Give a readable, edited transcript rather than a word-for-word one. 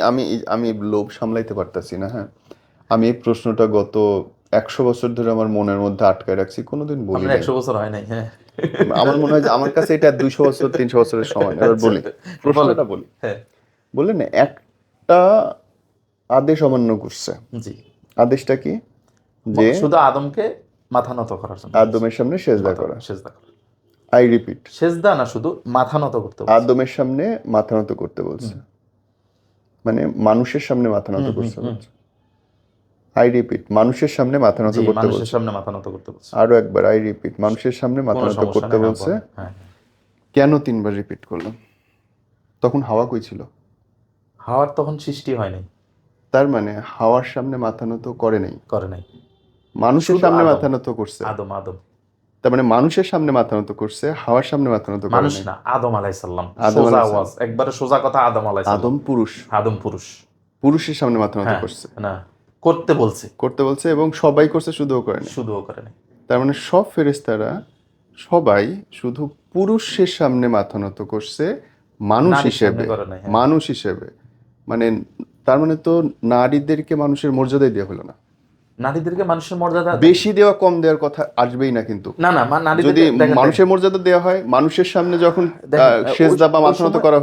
আমি আমি লোভ সামলাইতে পারতাছি না। হ্যাঁ, আমি এই প্রশ্নটা গত 100 বছর ধরে আমার মনের মধ্যে আটকায় রাখছি, কোনোদিন বলি আপনার নাই। 100 বছর হয় নাই? হ্যাঁ। আমার মনে হয় যে আমার কাছে এটা 200 বছর 300 বছরের সমান। এবার আচ্ছা, বলি, বলেন। প্রশ্নটা বলি। হ্যাঁ, বললেন না একটা আদেশ অমান্য করছে। জি। আদেশটা কি? যে শুধু আদমকে মাথা নত করার জন্য বলছে। আদমের সামনে সেজদা মাথা করা। সেজদা করা। আই রিপিট, সেজদা না, শুধু মাথা নত করতে বলছে। আদমের সামনে মাথা নত করতে বলছে, মানে মানুষের সামনে মাথা নত করতে বলছে। আই রিপিট, মানুষের সামনে মাথা নত জি, করতে মানুষের বলছে। সামনে মাথা নত করতে বলছে। আরো একবার, আই রিপিট, মানুষের সামনে মাথা কোনো নত সমস্যা করতে নেই, হ্যাঁ বলছে। বলেন। হ্যাঁ, কেন 3বার রিপিট করলাম? তখন হাওয়া কই ছিল? হাওয়ার তখন সৃষ্টি হয়নি। তার মানে হাওয়ার সামনে মাথা নত করে নাই, করে নাই। মানুষের শুধু সামনে আদম। মাথা নত করছে। আদম আদম তার মানে মানুষের সামনে মাথা নত করছে, হাওয়ার সামনে মাথা নত করে মানুষ নাই। না, আদম আলাইসাল্লাম। আদম সোজা আলাইহিস আওয়াজ, সালাম। একবারে সোজা কথা, আদম আলাইসাল্লাম। আদম পুরুষ, আদম পুরুষ। পুরুষের সামনে মাথা নত হ্যাঁ, করছে, না, করতে বলছে। করতে বলছে, এবং সবাই করছে, শুধুও করে নাই। শুধুও করে নাই। তার মানে সব ফেরেশতারা সবাই শুধু পুরুষের সামনে মাথা নত করছে, মানুষ নারীর সামনে হিসেবে। করে নাই, হ্যাঁ। মানুষ হিসেবে মানে, তার মানে তো নারীদেরকে মানুষের মর্যাদাই দেওয়া হলো না। নারীদেরকে মানুষের মর্যাদা বেশি দেওয়া কম দেওয়ার কথা আসবেই না কিন্তু। না না, যদি নারীদেরকে দেখেন, মানুষের মর্যাদা দেওয়া হয়, মানুষের সামনে যখন দেখেন, ওই সেজদা বা ওই মাথা নত সময় করা